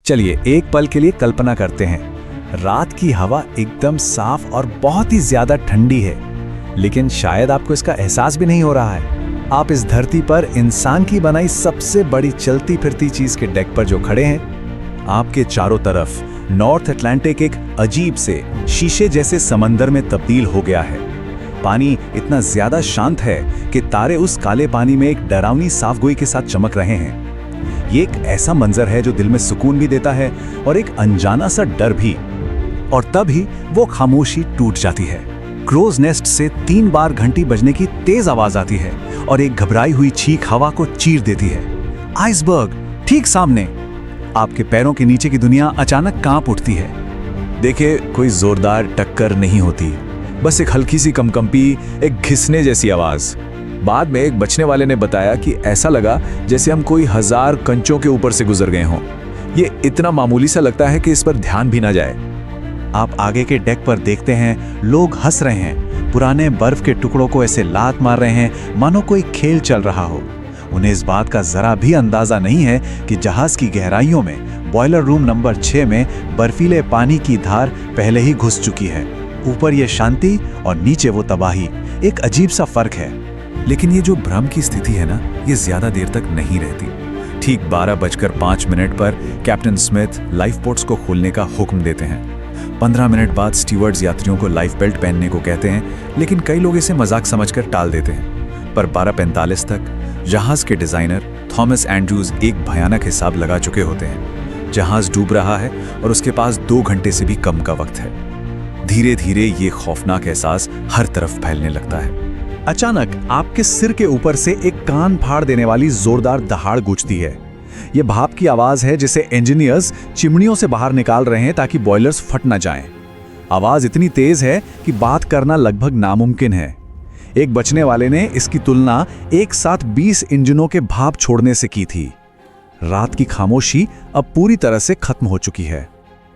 चलिए एक पल के लिए कल्पना करते हैं। रात की हवा एकदम साफ और बहुत ही ज्यादा ठंडी है, लेकिन शायद आपको इसका एहसास भी नहीं हो रहा है। आप इस धरती पर इंसान की बनाई सबसे बड़ी चलती फिरती चीज के डेक पर जो खड़े हैं। आपके चारों तरफ नॉर्थ अटलांटिक एक अजीब से शीशे जैसे समंदर में तब्दील हो गया है। पानी इतना ज्यादा शांत है कि तारे उस काले पानी में एक डरावनी साफगोई के साथ चमक रहे हैं। ये एक ऐसा मंजर है जो दिल में सुकून भी देता है और एक अनजाना सा डर भी। और तभी वो खामोशी टूट जाती है। क्रोज नेस्ट से 3 बार घंटी बजने की तेज आवाज आती है और एक घबराई हुई चीख हवा को चीर देती है। आइसबर्ग ठीक सामने। आपके पैरों के नीचे की दुनिया अचानक कांप उठती है। देखिए, कोई जोरदार टक्कर नहीं होती, बस एक हल्की सी कंपी, एक घिसने जैसी आवाज। बाद में एक बचने वाले ने बताया कि ऐसा लगा जैसे हम कोई 1000 कंचों के ऊपर से गुजर गए हों। ये इतना मामूली सा लगता है कि इस पर ध्यान भी ना जाए। आप आगे के डेक पर देखते हैं, लोग हंस रहे हैं, पुराने बर्फ के टुकड़ों को ऐसे लात मार रहे हैं मानो कोई खेल चल रहा हो। उन्हें इस बात का जरा भी अंदाजा नहीं है कि जहाज की गहराइयों में बॉयलर रूम नंबर 6 में बर्फीले पानी की धार पहले ही घुस चुकी है। ऊपर ये शांति और नीचे वो तबाही, एक अजीब सा फर्क है। लेकिन ये जो भ्रम की स्थिति है ना, ये ज्यादा देर तक नहीं रहती। ठीक 12:05 पर कैप्टन स्मिथ लाइफ बोट्स को खोलने का हुक्म देते हैं। 15 मिनट बाद स्टीवर्ड्स यात्रियों को लाइफ बेल्ट पहनने को कहते हैं, लेकिन कई लोग इसे मजाक समझकर टाल देते हैं। पर 12:45 तक जहाज के डिजाइनर थॉमस एंड्रूज एक भयानक हिसाब लगा चुके होते हैं। जहाज डूब रहा है और उसके पास 2 घंटे से भी कम का वक्त है। धीरे धीरे ये खौफनाक एहसास हर तरफ फैलने लगता है। अचानक आपके सिर के ऊपर से एक कान फाड़ देने वाली जोरदार दहाड़ गूंजती है। ये भाप की आवाज है जिसे इंजीनियर्स चिमनियों से बाहर निकाल रहे हैं ताकि बॉयलर्स फट ना जाएं। आवाज इतनी तेज है कि बात करना लगभग नामुमकिन है। एक बचने वाले ने इसकी तुलना एक साथ 20 इंजनों के भाप छोड़ने से की थी। रात की खामोशी अब पूरी तरह से खत्म हो चुकी है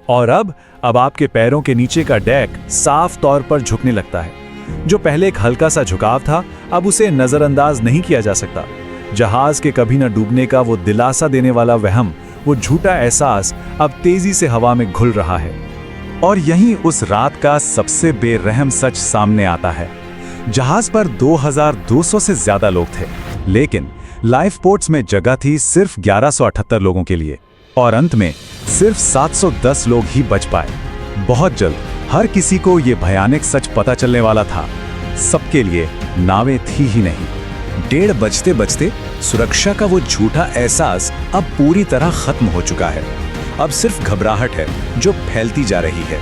और अब आपके पैरों के नीचे का डेक साफ तौर पर झुकने लगता है। जो पहले एक हल्का सा झुकाव था, अब उसे नजरअंदाज नहीं किया जा सकता। जहाज के कभी न डूबने का वो दिलासा देने वाला वहम, वो झूठा एहसास अब तेजी से हवा में घुल रहा है। और यहीं उस रात का सबसे बेरहम सच सामने आता है। जहाज पर 2200 से ज्यादा लोग थे, लेकिन लाइफ बोट्स में जगह थी सिर्फ 1178 लोगों के लिए। और अंत में सिर्फ 710 लोग ही बच पाए। बहुत जल्द हर किसी को ये भयानक सच पता चलने वाला था, सबके लिए नावें थी ही नहीं। 1:30 बजते बजते सुरक्षा का वो झूठा एहसास अब पूरी तरह खत्म हो चुका है। अब सिर्फ घबराहट है जो फैलती जा रही है।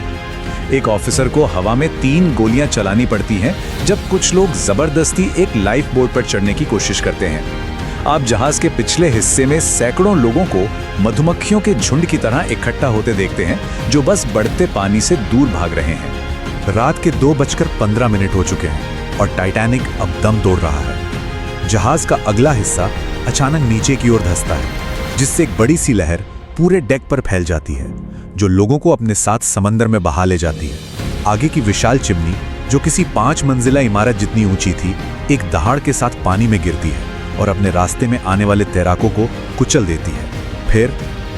एक ऑफिसर को हवा में 3 गोलियां चलानी पड़ती हैं जब कुछ लोग जबरदस्ती एक लाइफ बोट पर चढ़ने की कोशिश करते हैं। आप जहाज के पिछले हिस्से में सैकड़ों लोगों को मधुमक्खियों के झुंड की तरह इकट्ठा होते देखते हैं, जो बस बढ़ते पानी से दूर भाग रहे हैं। रात के 2:15 हो चुके हैं और टाइटैनिक अब दम तोड़ रहा है। जहाज का अगला हिस्सा अचानक नीचे की ओर धंसता है, जिससे एक बड़ी सी लहर पूरे डेक पर फैल जाती है, जो लोगों को अपने साथ समंदर में बहा ले जाती है। आगे की विशाल चिमनी, जो किसी 5 मंजिला इमारत जितनी ऊंची थी, एक दहाड़ के साथ पानी में गिरती है और अपने रास्ते में आने वाले तैराकों को कुचल देती है। फिर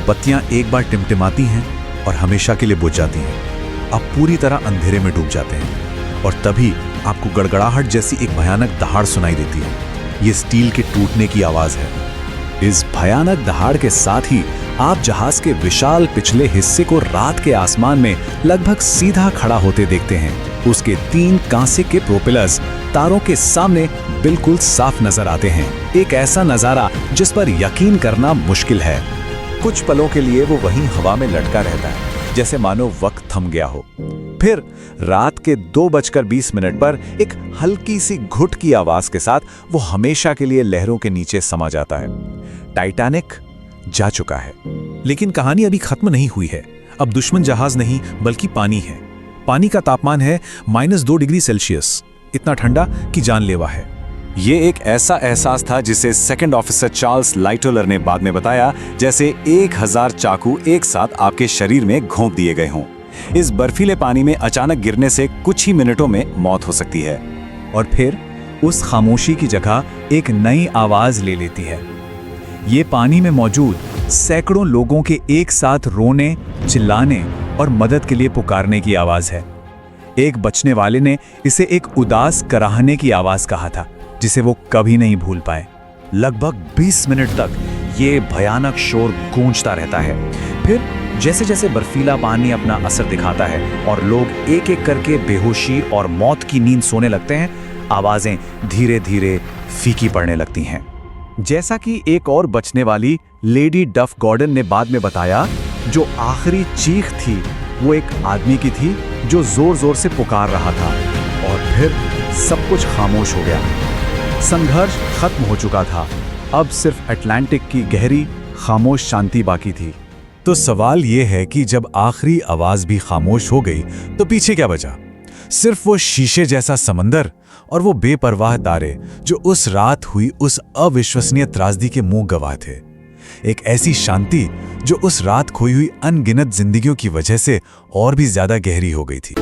बत्तियां एक बार टिमटिमाती हैं और हमेशा के लिए बुझ जाती हैं। आप पूरी तरह अंधेरे में डूब जाते हैं और तभी आपको गड़गड़ाहट जैसी एक भयानक दहाड़ सुनाई देती है। ये स्टील के टूटने की आवाज है। इस भयानक दहाड़ के साथ ही आप जहाज के विशाल पिछले हिस्से को रात के आसमान में लगभग सीधा खड़ा होते देखते हैं। उसके 3 कांसे के प्रोपेलर्स तारों के सामने बिल्कुल साफ नजर आते हैं। एक ऐसा नजारा जिस पर यकीन करना मुश्किल है। कुछ पलों के लिए वो वहीं हवा में लटका रहता है, जैसे मानो वक्त थम गया हो। फिर रात के 2:20 पर एक हल्की सी घुट की आवाज के साथ वो हमेशा के लिए लहरों के नीचे समा जाता है। टाइटैनिक जा चुका है, लेकिन कहानी अभी खत्म नहीं हुई है। अब दुश्मन जहाज नहीं बल्कि पानी है। पानी का तापमान है -2 डिग्री सेल्सियस, इतना ठंडा कि जानलेवा है। ये एक ऐसा एहसास था जिसे सेकंड ऑफिसर चार्ल्स लाइटोलर ने बाद में बताया, जैसे 1000 चाकू एक साथ आपके शरीर में घोंप दिए गए हों। इस बर्फीले पानी में अचानक गिरने से कुछ ही मिनटों में मौत हो सकती है। और फिर उस खामोशी की जगह एक नई आवाज ले लेती है। ये पानी में मौजूद सैकड़ों लोगों के एक साथ रोने, चिल्लाने और मदद के लिए पुकारने की आवाज है। एक बचने वाले ने इसे एक उदास कराहने की आवाज कहा था, जिसे वो कभी नहीं भूल पाए। लगभग 20 मिनट तक ये भयानक शोर गूंजता रहता है। फिर जैसे जैसे बर्फीला पानी अपना असर दिखाता है और लोग एक एक करके बेहोशी और मौत की नींद सोने लगते हैं, आवाजें धीरे धीरे फीकी पड़ने लगती हैं। जैसा कि एक और बचने वाली लेडी डफ गॉर्डन ने बाद में बताया, जो आखिरी चीख थी वो एक आदमी की थी जो जोर जोर से पुकार रहा था, और फिर सब कुछ खामोश हो गया। संघर्ष खत्म हो चुका था, अब सिर्फ अटलांटिक की गहरी खामोश शांति बाकी थी। तो सवाल ये है कि जब आखिरी आवाज भी खामोश हो गई तो पीछे क्या बचा? सिर्फ वो शीशे जैसा समंदर और वो बेपरवाह तारे जो उस रात हुई उस अविश्वसनीय त्रासदी के मुंह गवाह थे। एक ऐसी शांति जो उस रात खोई हुई अनगिनत जिंदगियों की वजह से और भी ज्यादा गहरी हो गई थी।